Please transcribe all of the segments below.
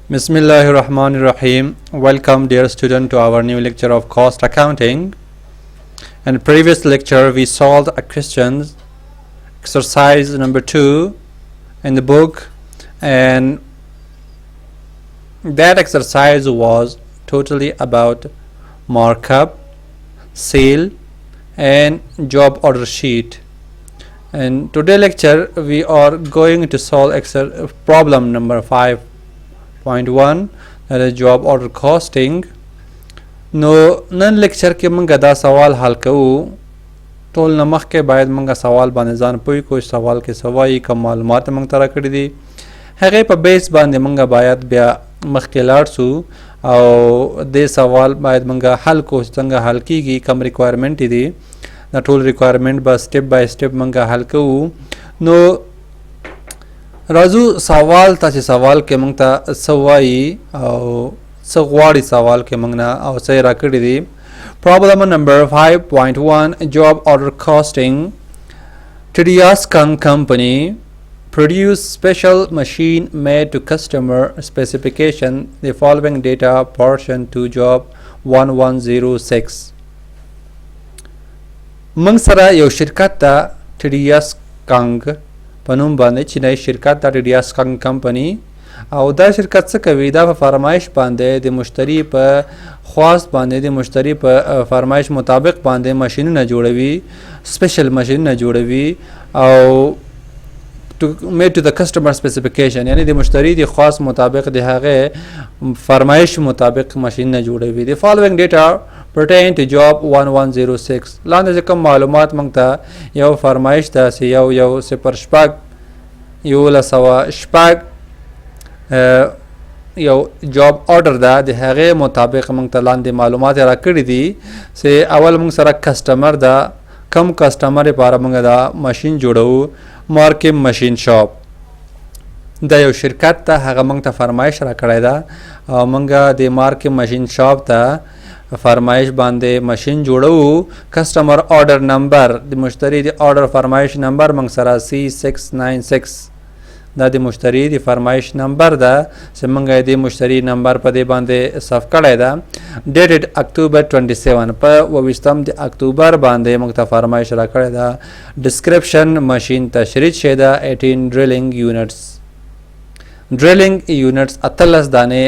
Bismillahirrahmanirrahim. Welcome dear student to our new lecture of cost accounting. In previous lecture we solved a question exercise number 2 in the book, and that exercise was totally about markup, sale and job order sheet. In today's lecture we are going to solve problem number 5.1, that is job order costing. نو نن لیکچر کې مونږ دا سوال حل کوو. ټول نه مخکې باید مونږ سوال باندې ځان پوه کړو سوال کې سوایي کوم معلومات مونږ ته راکړي دي هغې په بیس باندې مونږ باید بیا مخکې لاړ سو او دې سوال باید مونږ حل کو څنګه حل کیږي کوم ریکوایرمنټ دي دا ټول ریکوایرمنټ به سټپ بای سټپ مونږ حل کوو. نو راځو سوال ته چې سوال کې مونږ ته سوایي او څه غواړي سوال کې موږ نه او څه راکړي دي. Problem number 5.1 job order costing. TDS company produce special machine made to customer specification. The following data portion to job 1106. موږ سره یو شرکت ته TDS په نوم باندې چینایي شرکت ته TDS کمپنی او دا شرکت څه کوي دا په فرمایش باندې د مشتری په خواست باندې د مشتری په فرمایش مطابق باندې ماشینونه جوړوي سپیشل ماشینونه جوړوي او made to the customer specification یعنی د مشتری د خواست مطابق د هغه فرمایش مطابق ماشینونه جوړوي. The following data pertain to job 1106. لاندې کوم معلومات موږ ته یو فرمایش ته یو صفر شپږ یو لسوه شپږ یو جاب آرډر ده د هغې مطابق موږ ته لاندې معلومات راکړي دي چې اول موږ سره کسټمر ده کم کسټمر لپاره موږ دا ماشین جوړو مارکم ماشین شاپ دا یو شرکت ته هغه موږ ته فرمایش راکړی ده او موږ د مارکم ماشین شاپ ته فرمایش باندې ماشین جوړو. کسټمر آرډر نمبر د مشتری د آرډر فرمایش نمبر موږ سره C696 دا د مشتری د فرمایش نمبر ده چې موږ د مشتری نمبر په دې باندې صف کړی ده. ډیټډ اکتوبر 27 په 28 د اکتوبر باندې موږ ته فرمایش راکړی ده. ډسکرپشن ماشین تشریح شوی ده 18 ډریلینګ یونټس. ډریلینګ یونټس 18 دانې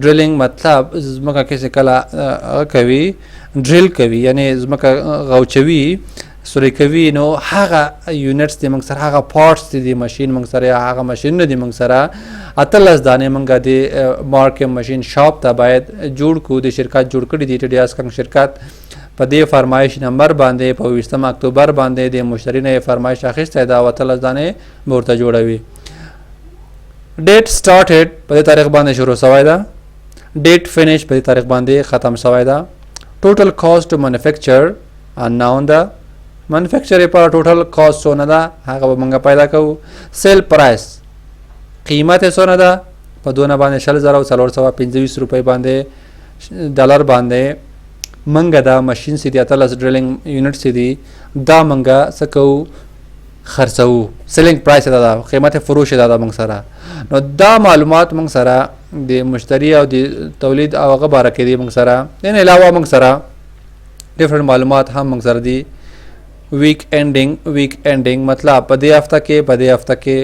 ډریلینګ مطلب ځمکه کې چې کله کوي ډریل کوي یعنی ځمکه غوچوي سوري کوي نو هغه یونټس دي موږ سره هغه پارټس دي ماشین موږ سره هغه ماشینونه دي موږ سره 18 دانې موږ د مارکم ماشین شاپ ته باید جوړ کو د شرکت جوړ کړي دي TDS شرکت په دې فرمایش نمبر باندې په 20 اکتوبر باندې د مشتری نه فرمایش اخیسته دا 18 دانې ورته جوړوي. ډیټ سٹارټډ په دې تاریخ باندې شروع شوی ده. ډیټ فینیش په دې تاریخ باندې ختم شوی ده. ټوټل کاست ټو مینوفیکچر اناون ده مینوفیکچر پر ټوټل کاست څونه ده هغه به موږ پیدا کوو. سیل پرایس قیمت یې څونه ده په دونه باندې 40,425 روپۍ باندې ډالر باندې موږ دا ماشین سي دي 18 ډریلینګ یونټ سي دي دا موږ څه کوو خرڅوو. سیلینګ پرایس دا قیمت فروش دا موږ سره نو دا معلومات موږ سره د مشتری او د تولید او هغه باره کې دي موږ سره دین علاوه موږ سره ډیفرنٹ معلومات هم موږ سره دي. ویک اینڈنگ مطلب په دې هفته کې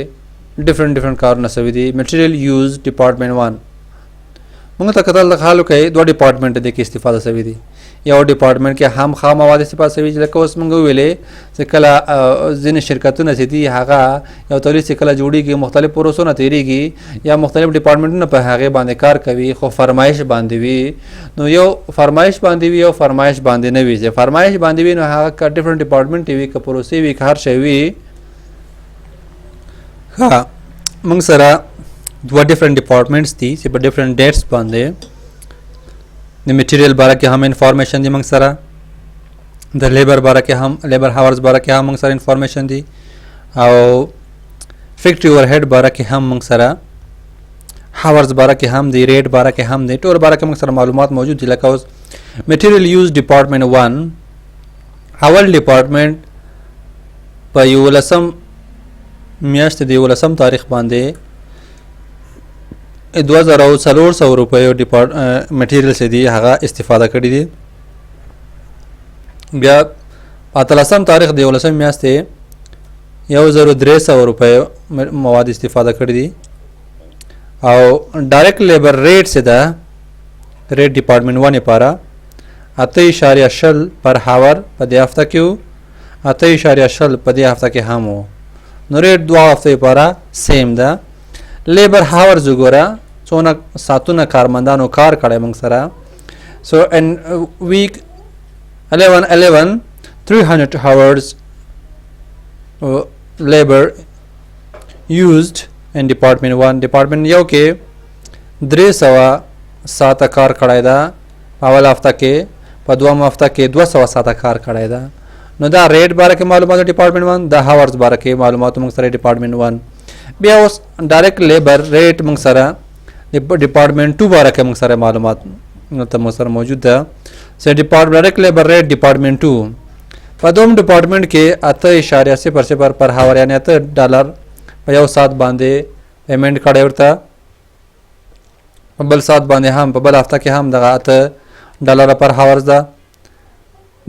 ډیفرنٹ کارونه سوي دي. مټیریل یوز ډپارټمنټ 1 موږ ته کتل د خالو کې دوه ډپارټمنټ د کې استفاده سوي دي. یو ډپارټمنټ کې هم خام مواد استفاده سوي چې لکه اوس موږ ویلې چې کله ځینې شرکتونه چې دي هغه یو تولید چې کله جوړیږي مختلف پروسونه تیریږي یا مختلف ډپارټمنټونه په هغه باندې کار کوي خو فرمایش باندې وي نو یو فرمایش باندې وي او فرمایش باندې نه وي. چې فرمایش باندې وي نو هغه ډیفرنٹ ډپارټمنټ وي که پروسې وي که هر شی وي. ها موږ سره دوه ډیفرنٹ ډپارټمنټس دي چې په ډیفرنٹ ډیټس باندې د میټیریل باره کې هم انفارمیشن دي موږ سره د لیبر باره کې هم لیبر هاورز باره کې هم موږ سره انفارمیشن دي او فیکټری اوور هیډ باره کې هم موږ سره هاورز باره کې هم دی ریټ باره کې هم دی ټول باره کې موږ سره معلومات موجود دي. لکه اوس میټیریل یوز ډپارټمنټ 1 اول ډپارټمنټ په 11 میاشت د 11 تاریخ باندې 2400 روپیو مټیریل سي دي هغه استفاده کړی دي. بیا 13 تاریخ د 11 میاشتې 1300 روپیو مواد استفاده کړی دي. او ډایرکټ لیبر ریټ سي ده ریټ ډپارټمنټ 1 لپاره 8.0 پر هاور په دې هفته کې 8.0 په دې هفته کې هم وو. نو ریټ دوه هفته لپاره سیم ده. لیبر هاورز وګوره څونه ساعتونه کارمندانو کار کړی موږ سره. سو ان ویک 11 300 hours labor used in department 1. department یو کې 300 ساعته کار کړی ده په اول هفته کې، په دوم هفته کې 200 ساعته کار کړی ده. نو دا ریټ باره کې معلومات ډپارټمنټ 1، د هاورز باره کې معلومات موږ سره ډپارټمنټ 1. بیا اوس ډایرکټ لیبر ریټ موږ سره ډپارټمنټ 2 باره کې موږ سره معلومات ته موږ سره موجود ده. سو ډایرکټ لیبر ریټ ډپارټمنټ 2 په دوم ډپارټمنټ کې 8.0 پر هاور یعنی $8 په یو ساعت باندې پیمنټ کړی ورته. په بل ساعت باندې هم په بل هفته کې هم دغه $8 پر هاورز ده.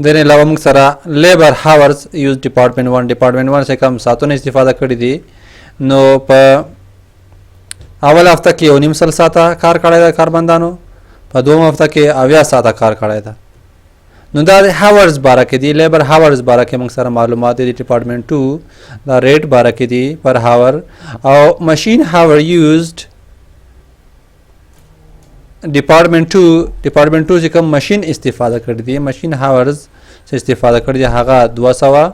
دنه علاوه موږ سره لیبر هاورز یوز ډپارټمنټ 1 څخه کم ساعتونه استفاده کړی دي. نو په اول هفته کې 1.5 ساعته کار کړی ده کارمندانو، په دوم هفته کې 80 ساعته کار کړی ده. نو دا د هاورز باره کې دي، لیبر هاورز باره کې موږ سره معلومات دي. ډپارټمنټ 2 دا ریټ باره کې دي پر هاور. او ماشین هاور یوزد ډپارټمنټ 2 چې کوم ماشین استفاده کړی دي، ماشین هاورز چې استفاده کړی دي هغه 200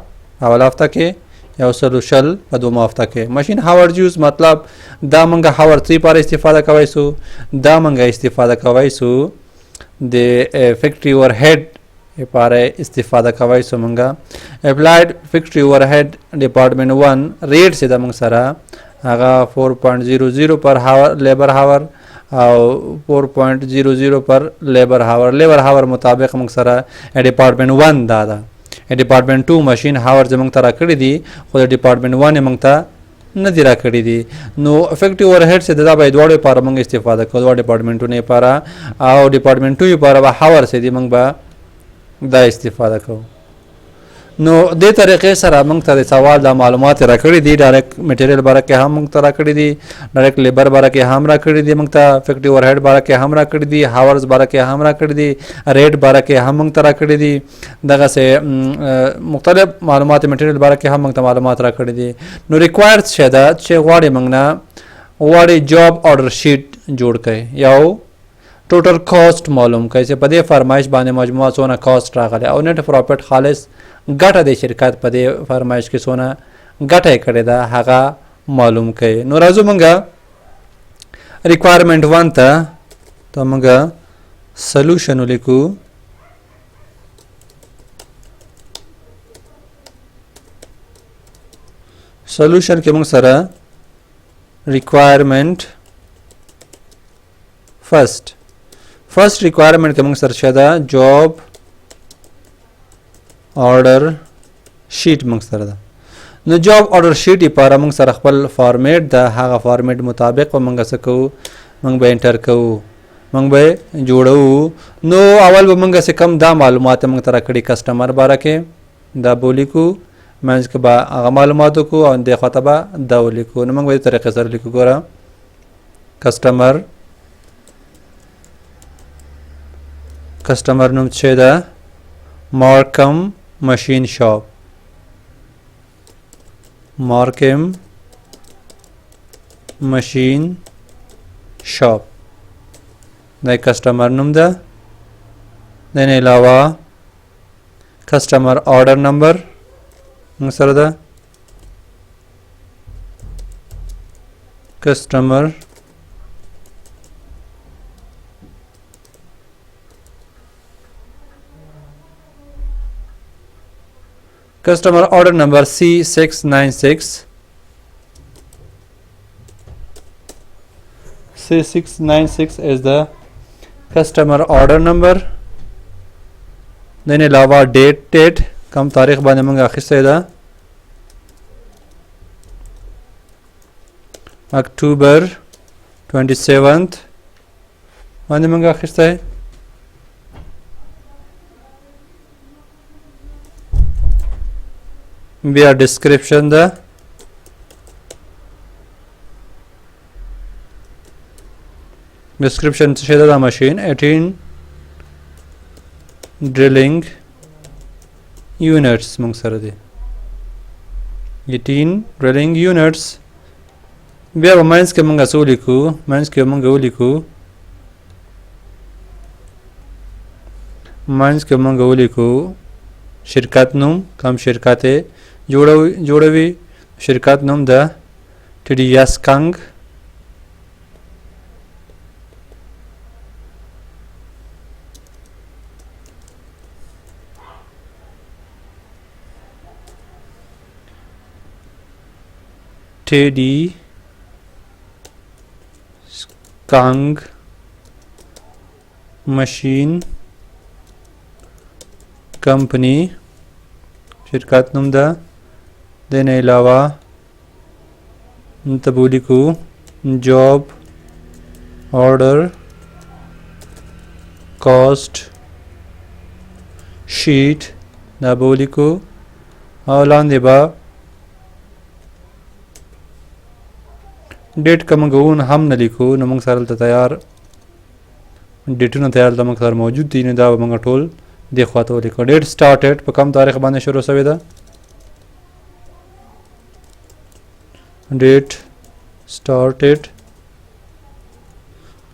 اول هفته کې، 100 په دوم هفته کې. ماشین هاور یوز مطلب دا موږ هاور 3 پر استفاده کوي سو، دا موږ استفاده کوي سو د فیکټری اور هیډ لپاره استفاده کوي سو. موږ اپلایډ فیکټری اور هیډ ډپارټمنټ 1 ریټ سي د موږ سره هغه 4.00 پر هاور لیبر هاور او 4.00 پر لیبر هاور مطابق موږ سره ډپارټمنټ 1 دا ده. ډپارټمنټ 2 ماشین هاور زموږ ته راکړي دي خو د ډپارټمنټ 1 موږ ته نه دي راکړي دي. نو افیکټیو اور هیډ سي دا به دواړو لپاره موږ استفاده کوو، دواړو ډپارټمنټونو لپاره او ډپارټمنټ 2 لپاره به هاور سي دي موږ به دا استفاده کوو. نو دې طریقې سره موږ ته د سوال د معلومات راکړي دي. ډایرکټ میټیریل باره کې هم موږ ته راکړي دي، ډایرکټ لیبر باره کې هم راکړي دي موږ ته، افیکټیو اور هیډ باره کې هم راکړي دي، هاورز باره کې هم راکړي دي، ریټ باره کې هم موږ ته راکړي دي. دغه سه مختلف معلومات میټیریل باره کې هم موږ ته معلومات راکړي دي. نو ریکوایرډ شه دا چې غواړي موږ نه غواړي جاب آرډر شیټ جوړ کړي، یو ټوټل کاست معلوم کړي چې په دې فرمایش باندې مجموعه څونه کاست راغلی او نت پروفټ خالص ګټه د شرکت په دې فرمایش کې څونه ګټه کړې ده هغه معلوم کړي. نو راځو موږ ریکوایرمنټ 1 ته موږ سولوشن ولیکو. سولوشن کې موږ سره ریکوایرمنټ فرست ریکوایرمنټ کې موږ سره شته جاب آرډر شیټ موږ سره ده. نو جاب آرډر شیټ لپاره موږ سره خپل فارمیټ ده، هغه فارمیټ مطابق موږ څه کوو، موږ به انټر کوو، موږ به جوړو. نو اول به موږ څه کم دا معلومات موږ ته راکړي کسٹمر باره کې دا بولیکو، منځ کې به هغه معلومات کو او د خطبه دا ولیکو. نو موږ به دې طریقې سره لیکو. ګوره کسٹمر نوم څه ده، مارکم ماشین شاپ، مارکم ماشین شاپ دا کسٹمر نوم ده. دنه علاوه کسٹمر آرڈر نمبر موږ سره ده، کسٹمر customer order number C696 is the customer order number. then علاوه date کم تاریخ باندې موږ اخیسته ده، October 27th باندې موږ اخیسته بیا description ده description څه ده machine 18 drilling units موږ سره دي 18 drilling units بیا په ماینس کې موږ څه ولیکو ماینس کې موږ ولیکو ماینس کې موږ ولیکو شرکت نوم کوم شرکت جوړوي شرکت نوم ده TDS کنگ TD Kang machine company शिरकत नुमदा देने अलावा तबूली को job order cost sheet नाबोली को औलान देबा डेट का मंगून हम न लिखो न मंग सारल तैयार डेट न तैयार तमंग सार मौजूद थी ने दा मंग टोल देखवा तो लिखो डेट स्टार्टेड पर कम तारीख बांधे शुरू सवेदा डेट स्टार्टेड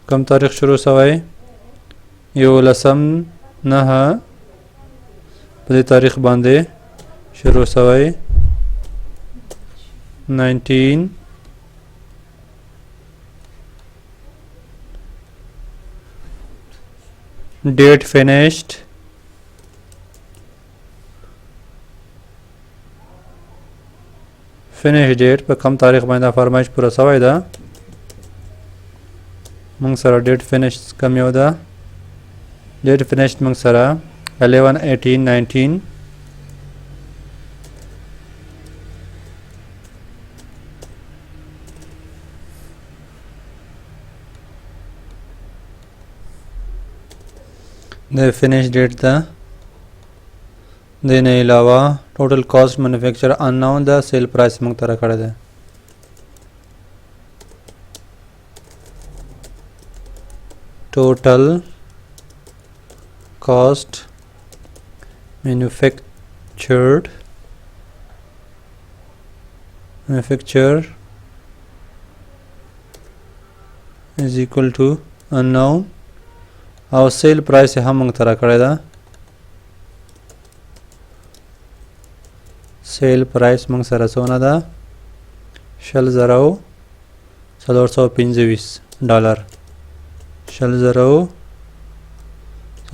कम तारीख शुरू सवाई यो लसम न हा पहली तारीख बांधे शुरू सवाई 19 डेट फिनिश्ड फिनिश डेट पर कम तारीख बांधा फरमाइश पूरा सवाई दा मंग सरा डेट फिनिश कम योदा डेट फिनिश्ड मंग सरा 11 18 19 the finish date था देने अलावा total cost manufacture unknown the sale price मंग तरह खड़े थे total cost manufacture is equal to unknown और सेल प्राइस हम मंग तरह करे दा सेल प्राइस मंग सरा सोना दा शल जराओ $425 शल जराओ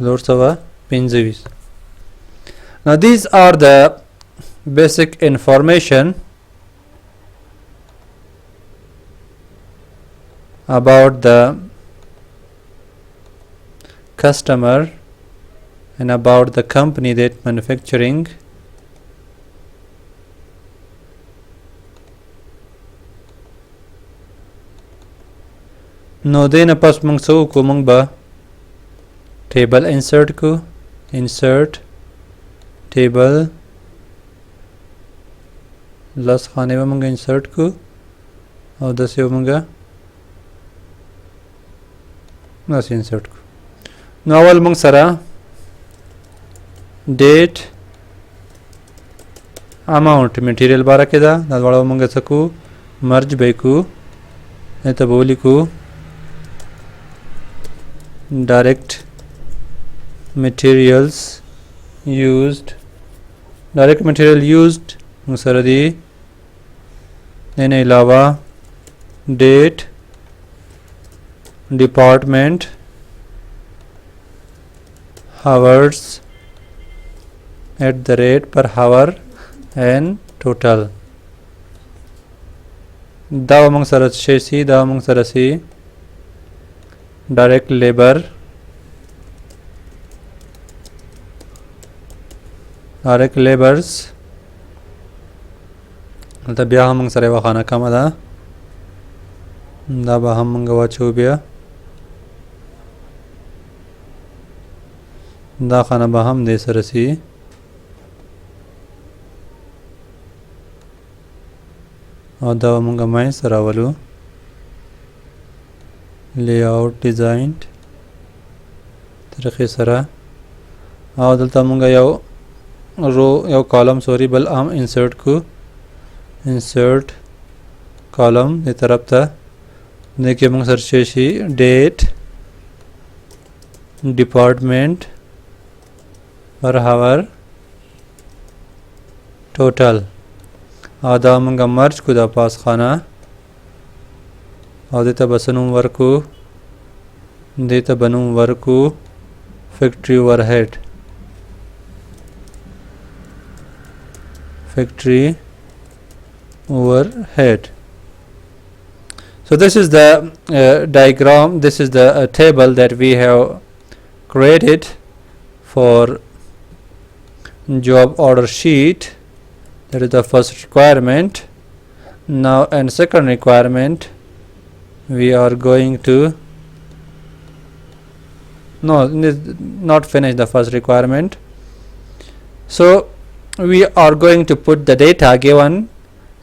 $425. Now these are the basic information about the customer and about the company that manufacturing no देना पास मंग सो को मंग बा टेबल इंसर्ट को इंसर्ट टेबल लस खाने में मंगा इंसर्ट को और 10 मंगा लस इंसर्ट को नॉवल मंग सरा डेट अमाउंट मटेरियल बारा के दा वाला मंगा सकू मर्ज बेकू नहीं तो बोली को डायरेक्ट मटेरियल यूज्ड मंग सरा दी देने अलावा date department hours at the rate per hour and total दाव मंग सरस शेसी दाव मंग सरसी डायरेक्ट लेबर डायरेक्ट लेबर्स मतलब ब्याह मंग सरे व खाना कम दा دا به هم موږ واچو بیا دا خانه به هم دې سره سي او دا موږ منځ ته راولو layout designed طریقې سره او دلته موږ یو رو یو کالم سوري بل عام انسرټ کو انسرټ کالم دې طرف ته देखिए موږ سرچ شي ډیټ ډپارټمنٹ پر هاور ټوټل او دا موږ مرج کو دا پاس خانه او دته بسنوم ورکو دته بنوم ورکو فیکټری اوورهډ factory overhead. So this is the diagram, this is the table that we have created for job order sheet. That is the first requirement. Now and second requirement we are going to not finish the first requirement. So we are going to put the data given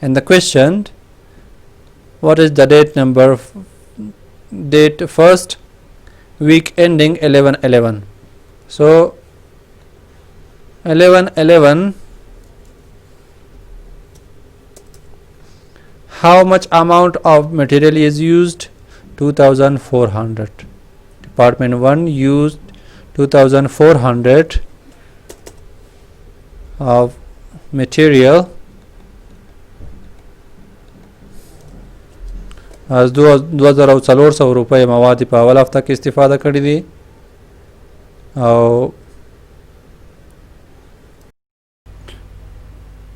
in the question. What is the date number? Date first week ending 11/11. So 11/11, how much amount of material is used? 2400. Department 1 used 2400 of material از 2400 روپۍ مواد په اول هفته کې استفاده کړې دي او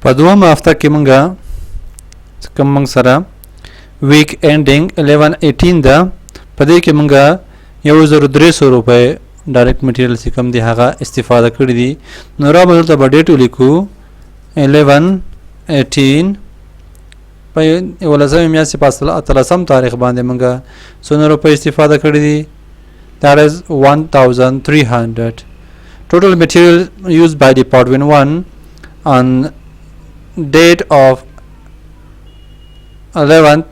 په دومره هفته کې مونږه کوم مونږ سره ویک اینډینګ 11/18 ده په دې کې مونږه 1300 روپۍ ډایرکټ میټیریل چې کوم دی هغه استفاده کړی دي نو را بدل ته ډیټ ولیکو 11/18 په ولزمه میاشتې په 13 تاریخ باندې موږ 100 روپۍ استفاده کړی دي that is 1300 total material used by department 1 on date of 18th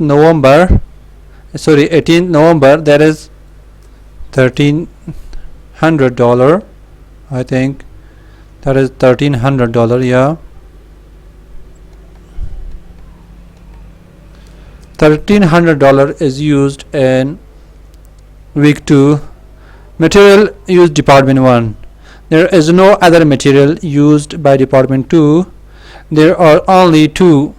November that is $1,300. I think that is $1,300. Yeah, $1,300 is used in week 2. Material used department 1. There is no other material used by department 2. There are only two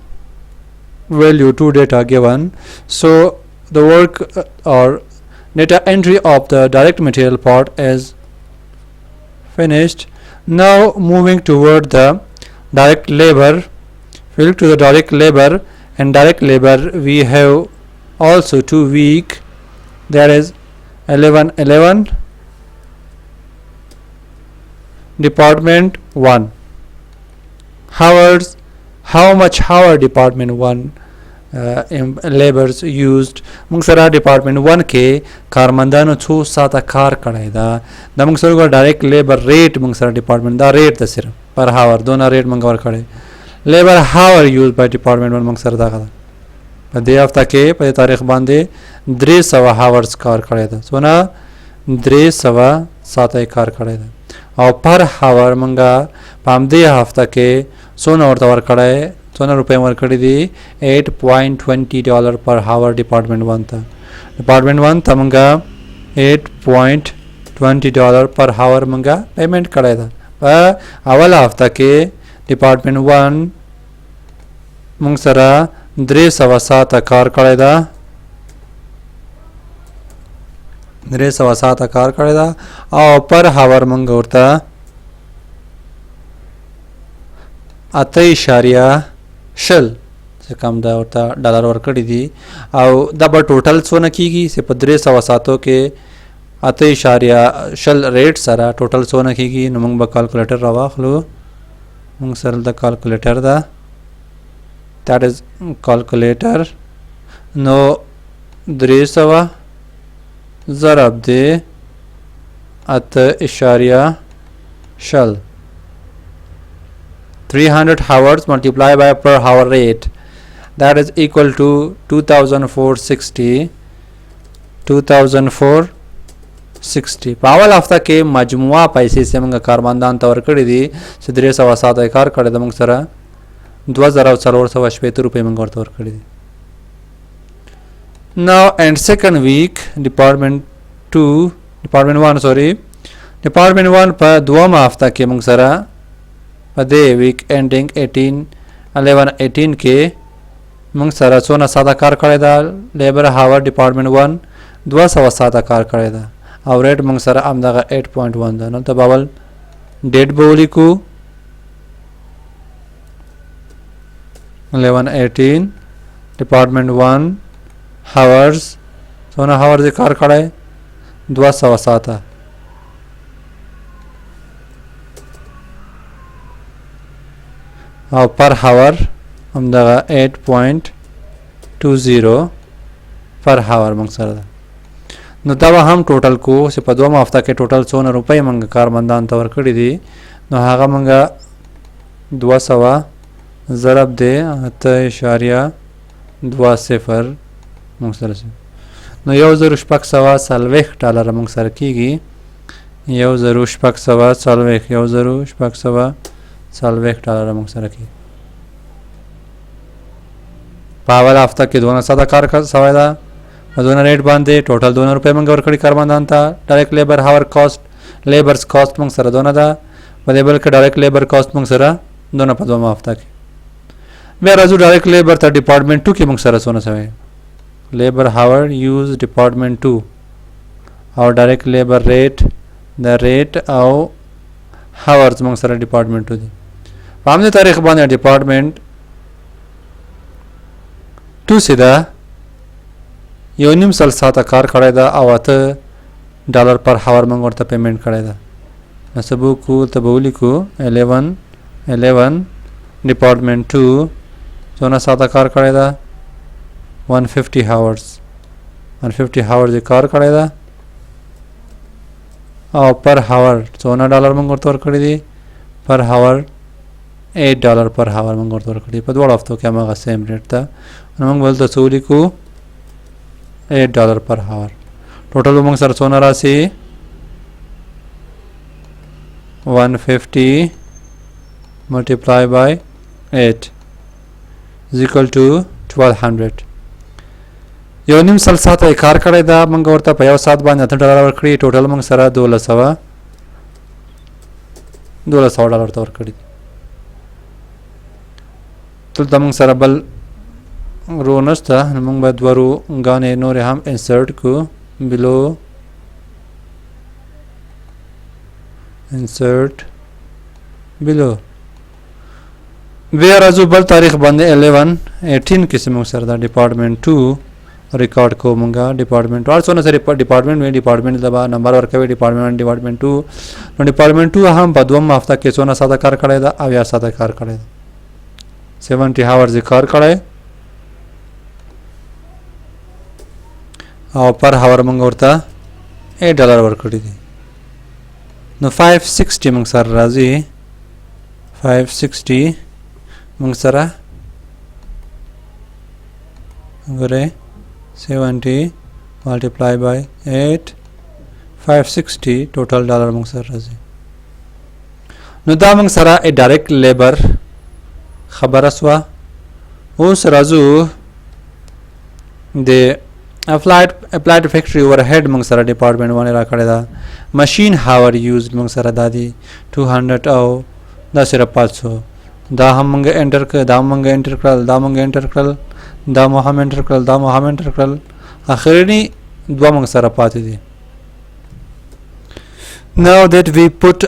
data given. So the work or data entry of the direct material part is finished. Now moving toward the direct labor. We'll look to the direct labor. And direct labor we have also 2 week. There is 11/11 department 1 hours. How much hour department 1 labors used? موږ سره department 1 کې کارمندانو 2 ساعته کار کړی دا د موږ سره ډایرکټ لیبر ریټ موږ سره department دا ریټ د صرف پر هاور دونه ریټ موږ ور کړی لیبر هاور یوز بای department 1 موږ سره دا غدا په دې هفته کې په تاریخ باندې 300 هاورز کار کړی دا څونه 300 ساعته کار کړی دا او پر هاور موږ په دې هفته کې څونه ورته ور کړی څونه روپۍ ور کړی دي $8.20 پر هاور department 1 ته department 1 ته موږ $8.20 پر هاور موږ پیمنٹ کړی دا په اول هفته کې department 1 موږ سره 300 ساعته کار کړی دا 300 ساعته کار کړی دا او پر هاور موږ ورته 8.0 څه کم دا ورته ډالر ورکړي دي او دا به ټوټل څونه کیږي چې په 300 ساعتو کې 8.0 ریټ سره ټوټل څونه کیږي نو موږ به کیلکولیټر راواخلو موږ سره د کیلکولیټر دا that is calculator. نو 300 ضرب د 8.0 300 hours multiplied by per hour rate, that is equal to 2460 पावल हफ्ता के मजमुआ पैसे से मंगा कारमंदान तवर कड़ी दी से 307 कार कड़े द मंग सरा 2440 रुपये मंगा तवर कड़ी दी. Now and second week department 1 पर दुआमा हफ्ता के मंग सरा पदे वीक एंडिंग 11/18 के मंग सरा 407 कार कड़े दा लेबर हावर डिपार्टमेंट 1 207 कार कड़े दा और रेट मंग सरा आमदा 8.1 दा न तो बावल डेट बोली को 11/18 डिपार्टमेंट 1 हावर्स 4 हावर्स कार कड़े 207 और पर हावर आमदा 8.20 पर हावर मंग सरा न दवा हम टोटल को से पदोमा हफ्ता के टोटल 100 रुपये मंग कारमंदान तवर कड़ी दी न हागा मंगा 200 ضرب दे 8.20 मंग सर से न यौ जरूर शपक सवा सलवेख डॉलर मंग सर कीगी यौ जरूर शपक सवा सलवेख यौ जरूर शपक सवा सलवेख डॉलर मंग सर की पावल हफ्ता के 207 कार का सवादा दोनों रेट बांधे टोटल 2 रुपये मंग और खड़ी कारमंदान था डायरेक्ट लेबर हावर कॉस्ट लेबर्स कॉस्ट मंग सरा दोनों था बदेबल के डायरेक्ट लेबर कॉस्ट मंग सरा दोनों पदों हफ्ता के वे राजू डायरेक्ट लेबर था डिपार्टमेंट 2 के मंग सरा सोना सवे लेबर हावर यूज डिपार्टमेंट 2 और direct labour rate the rate और हावर्स मंग सरा डिपार्टमेंट 2 दी पामने तारीख बांधे डिपार्टमेंट 2 सीधा योनिम सल 7 कार कड़े दा आवत $1 पर हावर मंग और पेमेंट कड़े दा नसबू को तबूली को 11 डिपार्टमेंट 2 सोना 7 कार कड़े दा 150 हावर्स कार कड़े दा और पर हावर सोना $1 मंग और तोर कड़ी दी पर हावर $8 पर हावर मंग और तोर कड़ी पर हफ्तों क्या मगा सेम रेट था मंग बोलते सूली को $8 पर हावर टोटल मंग सर सोना राशि 150 multiply by 8 is equal to 1200 योनिम सल 7 कार कड़े दा मंग और पयाव 7 बांध $8 खड़ी टोटल मंग सरा $1200 तवर खड़ी तो तमंग सरा बल रोनस था मंग बदवरु गाने नोरे हम इंसर्ट को बिलो इंसर्ट बिलो वे राजू बल तारीख बंदे 11/18 किस्म सरदा डिपार्टमेंट 2 रिकॉर्ड को मंगा डिपार्टमेंट और सोना सर डिपार्टमेंट दबा नंबर वर्क वे डिपार्टमेंट 2 हम बदवम हफ्ता के सोना 7 कार कड़े दा अव्या 7 कार कड़े 70 हावर्स कार कड़े और पर हावर मंग औरता $8 वर्क कड़ी दी नो 560 मंग सर राजी 560 मंग सरा गरे 70 multiply by 8 560 टोटल $1 मंग सर राजी नो दा मंग सरा ए डायरेक्ट लेबर खबर असवा उस राजू दे applied factory overhead मंग सरा डिपार्टमेंट 1 रा खड़े दा मशीन हावर यूज्ड मंग सरा दादी 200 और 10/500 दा हम मंगे एंटर कर दा मंगे एंटर कर दा हम एंटर कर आखिरी दो मंग सरा पाती थी. Now that we put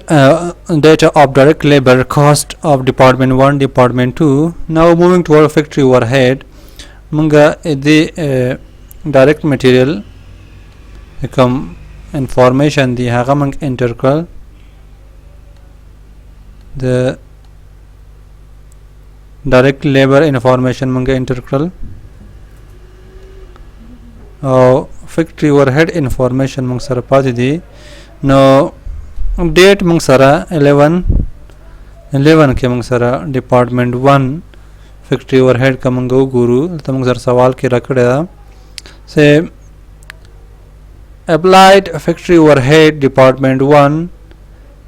data of direct labor cost of department 1 department 2, now moving to our factory overhead मंगा the direct material कम information दी हागा मंग एंटर कर the direct labor information मंगे एंटर कर او فیکټری اوورهډ انفارمیشن موږ سره پاتې دي نو ډیټ موږ سره 11 کې موږ سره ډپارټمنټ 1 فیکټری اوورهډ کا موږ وګورو ته موږ سره سوال کې راکړی دا سه applied factory overhead department 1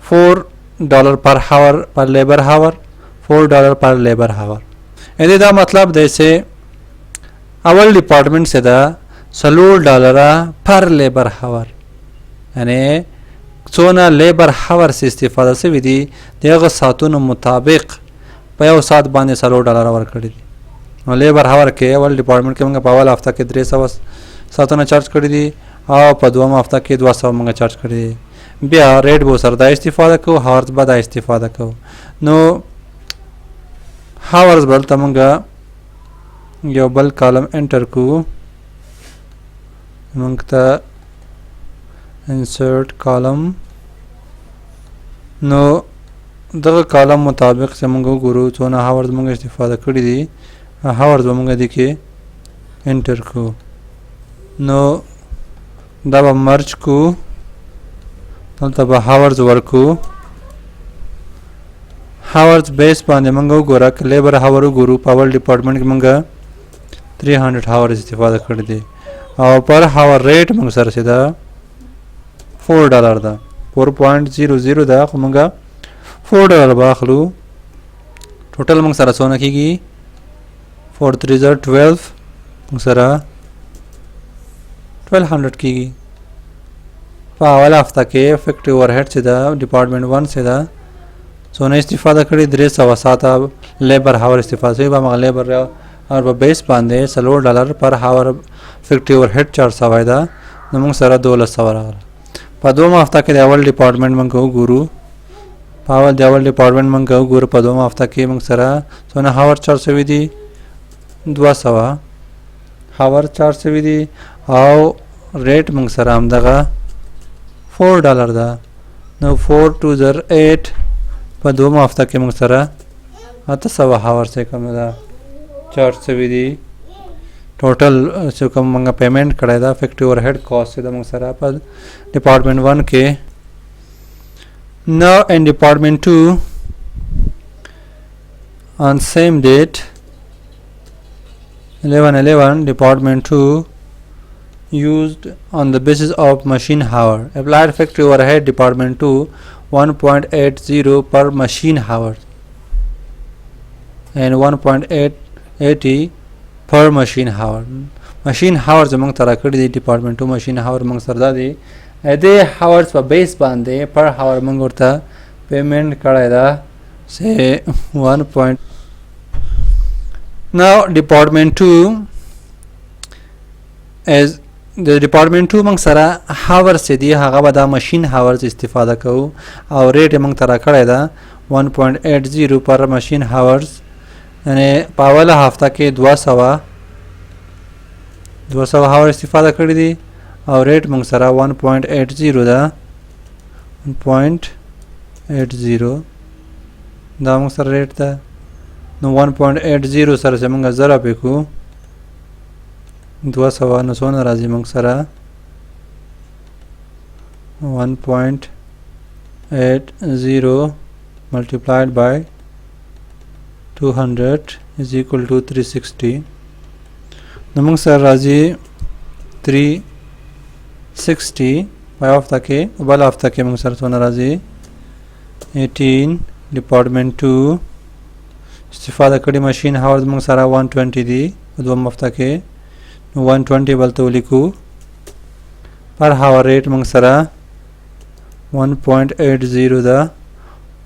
$4 per hour per labor hour $4 per labor hour اې دا مطلب دی چې اول ډپارټمنټ سے دا $4 پر لیبر هاور یعنی څونه لیبر هاور سے استفاده شوی دی دغه ساعتونو مطابق په یو ساعت باندې $4 ورکړي دي نو لیبر هاور کې اول ډپارټمنټ کې موږ په اول هفته کې 300 ساعتونه چارج کړی دي او په دویم هفته کې 200 موږ چارج کړی دي بیا ریټ به سره دا استفاده کو هاورز به دا استفاده کو نو هاورز بل ته موږ یو بل کالم انټر کو موږ ته انسرټ کالم نو دغه کالم مطابق چې موږ وګورو څونه هاورز موږ استفاده کړی دي هاورز موږ دې کې انټر کو نو دا به مرج کو دلته به هاورز ورکو هاورز بیس باندې موږ وګورو ک لیبر هاور وګورو په اول ډپارټمنټ کې موږ 300 هاور استفاده کړی دي او پر هاور ریټ موږ سره سیدا $4 دا 4.00 دا خو موږ $4 باخلو ټوټل موږ سره څونه کیږي 4 3 12 موږ سره 1200 کیږي په اول هفته کې فیکټری اوورهډ سے دا ډپارټمنټ 1 سے دا څونه استفاده کړی 300 ساعته لیبر هاور استفاده شوی به مغ لیبر اور په بیس باندې $4 پر هاور فیکټری اوورهډ 400 دا نو موږ سره 1200 راغله په دوم هفته کې د اول ډپارټمنټ موږ وګورو په اول د اول ډپارټمنټ موږ وګورو په دوم هفته کې موږ سره څونه هاور 400 دي 200 هاور 400 دي او ریټ موږ سره هم دغه $4 دا نو 4208 په دوم هفته کې موږ سره 800 هاور څخه کم ده 400 دي ټوټل چې کوم موږ پیمنٹ کړی دا فیکټری اوورهډ کاست د موږ سره په ډپارټمنټ 1 کې now in department 2 on same date 11/11 department 2 used on the basis of machine hour applied factory overhead department 2 1.80 per machine hour and 1.80 per machine hour machine hour زمونږ ترا کړی دی ډپارټمنټ 2 machine hour موږ سره دی ا دې هاورز په بیس باندې پر هاور موږ ورته پیمنٹ کړی دا say 1. now department 2 as the department 2 موږ سره هاور سي دی هغه به دا machine hours استفاده کوو او ریټ موږ ترا کړی دا 1.80 per machine hours یعنی په اوله هفته کې 200 هاور استفاده کړی دي او ریټ موږ سره 1.80 دا 1.80 دا موږ سره ریټ ده نو 1.80 سره چې موږ زره پکو 200 نو څونه راځي موږ سره 1.80 multiplied by 200 is equal to 360 نو موږ سره راځي 360 په هفته کې بل هفته کې موږ سره څونه راځي 18 ډپارټمنټ 2 استفاده کړي ماشین هاورز موږ سره 120 دي په دوم هفته کې 120 بلته ولیکو پر هاور ریټ موږ سره 1.80 دا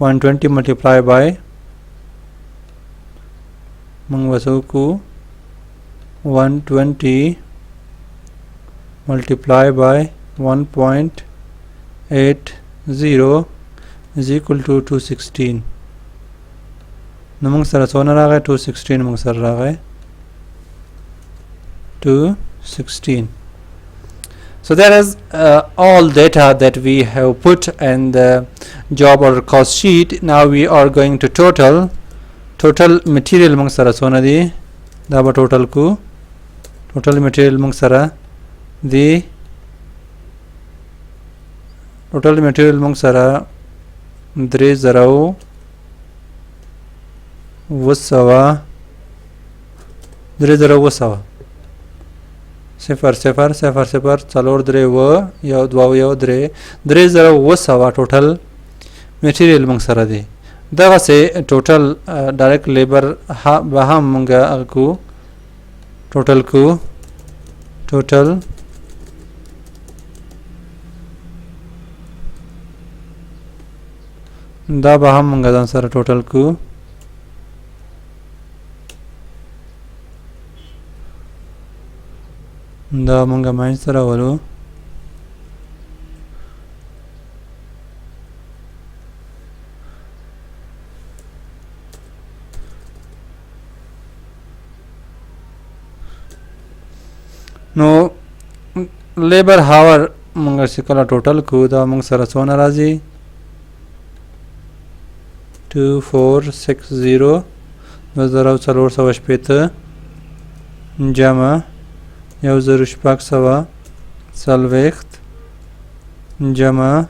120 multiply by موږ وسوکو 120 multiply by 1.80 is equal to 216 نو موږ سره څونه راغی 216 موږ سره راغی 216 so that is all data that we have put in the job order cost sheet now we are going to total material موږ سره څونه دي دا به ټوټل کو ټوټل material موږ سره دی ټوټل میټیریل موږ سره 3000 3000 صفر صفر صفر صفر څلور درې و یو دوه یو درې 3000 ټوټل میټیریل موږ سره دی دغه سه ټوټل ډایرکټ لیبر به هم موږ کو ټوټل دا به هم موږ ځان سره ټوټل کو دا موږ ماین سره ولو نو لیبر هاور موږ سکلا ټوټل کو دا موږ سره څونه راځي 2460 2460 جمع 1440 جمع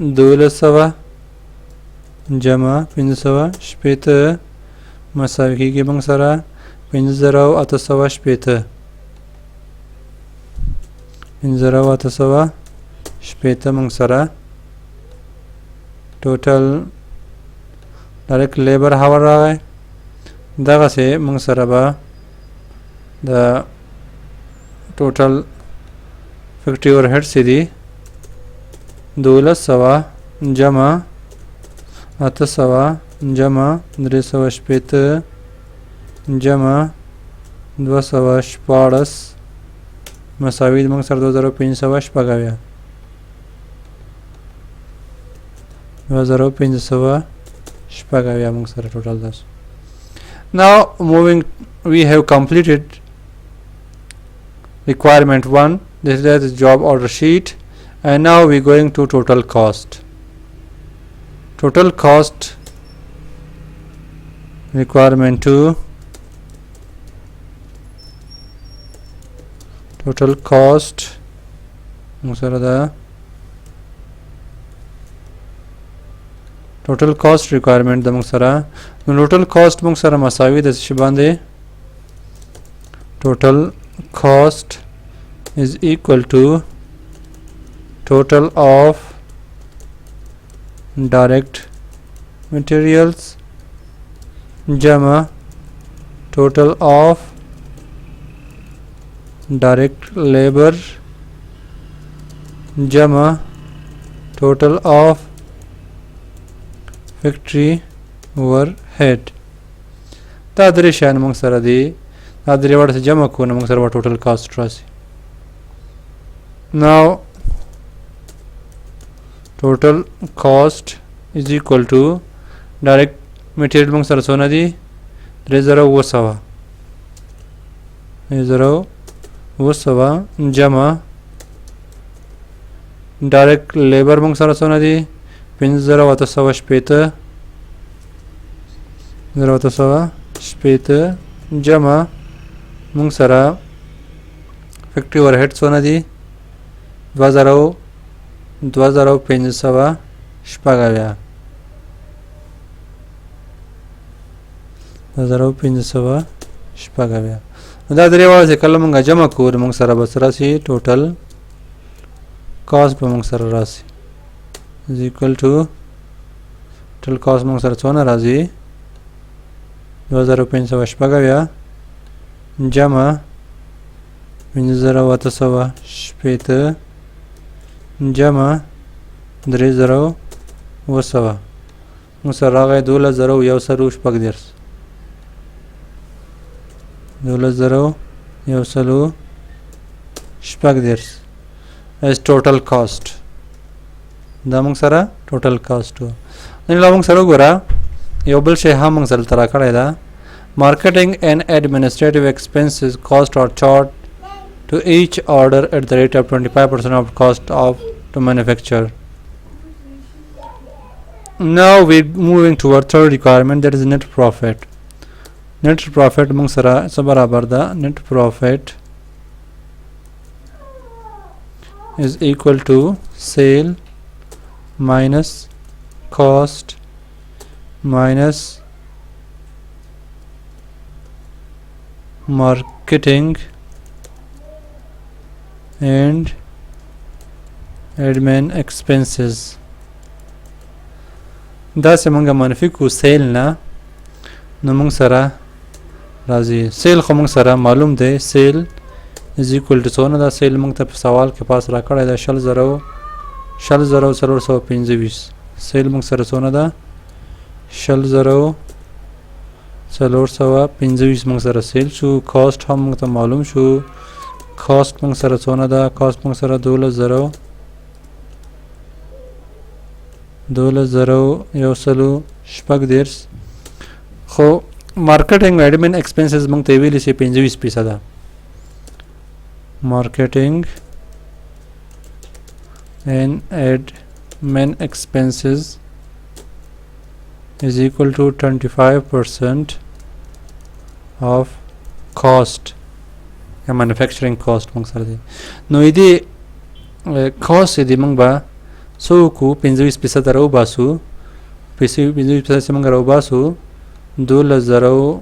1200 جمع 580 مساوي کېږي موږ سره 5880 5880 موږ سره ټوټل ډایرکټ لیبر هاور راغی دغه سه موږ سره به د ټوټل فیکټری اور هډ سي دي 1200 جمع 800 جمع 380 جمع 214 مساوي موږ سره 2500 شپږاویا 2500 شپږاویا موږ سره ټوټل ده Now moving we have completed requirement 1 this is the job order sheet and now we going to total cost requirement 2 total cost musara da total cost requirement da musara total cost musara masawi da shibande total cost is equal to total of direct materials jama total of direct labor jama total of factory overhead دا درې شیان موږ سره دي دا درې وړ څه جمع کوو موږ سره ټوټل کاست راشي now total cost is equal to direct material موږ سره څونه دي 3000 جمع direct labor موږ سره څونه دي 5880 جمع موږ سره فیکټری اورهډ څونه دي 2500 شپږاویا 2500 شپږاویا دا درې واړه چې کله موږ جمع کوو موږ سره بس راشي ټوټل کاست به موږ سره راشي is equal to total cost موږ سره څونه راځي 2500 شپږاویا جمع 5880 جمع 3000 موږ سره راغی 2000 شپږدېرش 2000 شپږدېرش as total cost دا موږ سره total cost و نن لا موږ سره وګوره یو بل شی هم موږ سره ترا کړی دا marketing and administrative expenses cost or charged to each order at the rate of 25% of cost of to manufacture. Now we're moving to our third requirement, that is net profit. Net profit मोंग सरा स बराबर the net profit is equal to sale minus cost minus marketing and admin expenses. دا سمنګ منفي کو سیل نه نو موږ سره راځي سیل خو موږ سره معلوم دی سیل is equal to څونه دا سیل موږ ته په سوال کې پاس را کړی دا 425 سیل موږ سره څونه دا 425 موږ سره سیل شو کاست هم موږ ته معلوم شو کاست موږ سره څونه دا کاست موږ سره 20 شپږ دیرش خو مارکیټینګ ایډمن ایکسپنسز موږ ته ویل شي 25% ده marketing and admin expenses is equal to 25% of cost या manufacturing cost موږ سره دي نو دې cost دې موږ به سو کو 25% راو باسو 25% موږ راو باسو 2000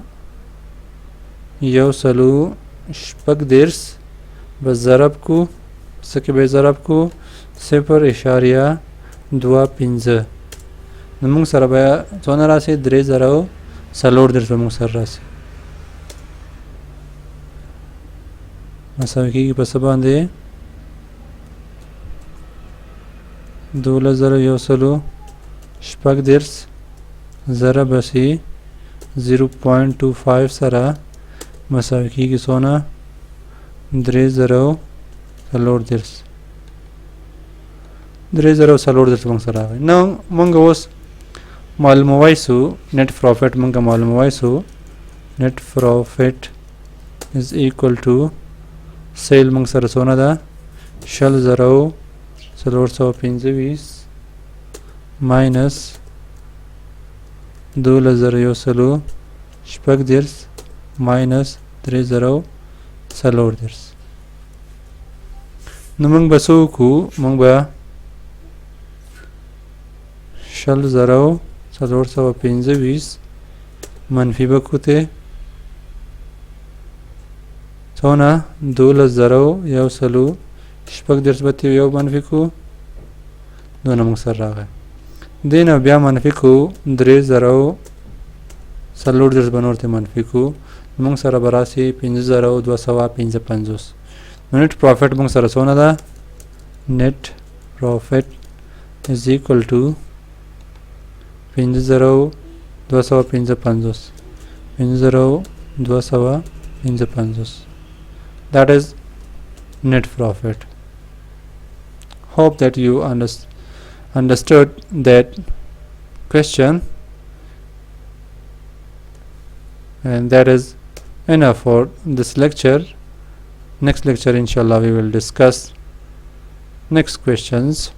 شپږ دیرش بس ضرب کو سکه به ضرب کو 0.25 نو موږ سره به څونه راسي 3000 درس موږ سره راسي مساوي کیږي په څه باندې 2000 شپږ درس ضرب شي 0.25 سره مساوي کیږي څونه 3000 درس موږ سره راغی نو موږ اوس معلوموای سو نیټ پروفیټ موږ معلوموای سو نیټ پروفیټ از ایکوال ټو سیل موږ سره څونه ده 425 ماینس 2000 شپږ درس ماینس 3000 درس نو موږ به څه وکړو موږ به 425 منفي به کوته څونه 2000 شپږ درس به یو منفي کو دونه موږ سره راغی دینه بیا منفي کو 3000 درس به نورته منفي کو موږ سره براسي 5255 نیټ پروفیټ موږ سره څونه ده نیټ پروفیټ از ایکوال ټو 5255 that is net profit. Hope that you understood that question, and that is enough for this lecture. Next lecture inshallah we will discuss next questions.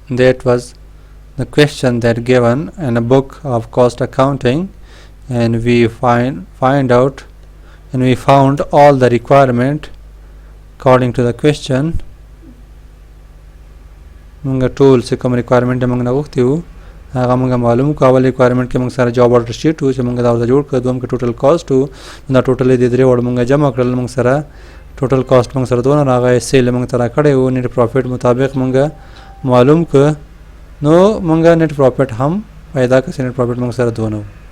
That was the question that given in a book of cost accounting, and we find out and we found all the requirement according to the question. موږ ټول څه کوم ریکوایرمنټ موږ نه وختیو هغه موږ معلوم کو اول ریکوایرمنټ کې موږ سره جاب اورډر شیټ و چې موږ دا جوړ کړو دوم کې ټوټل کاست و دا ټوټل دې درې وړ موږ جمع کړل موږ سره ټوټل کاست موږ سره دونه راغی سیل موږ ترا کړې و نیټ پروفیټ مطابق موږ معلوم ک نو موږ نیټ پروفیټ هم پیدا کړ نیټ پروفیټ موږ سره دونه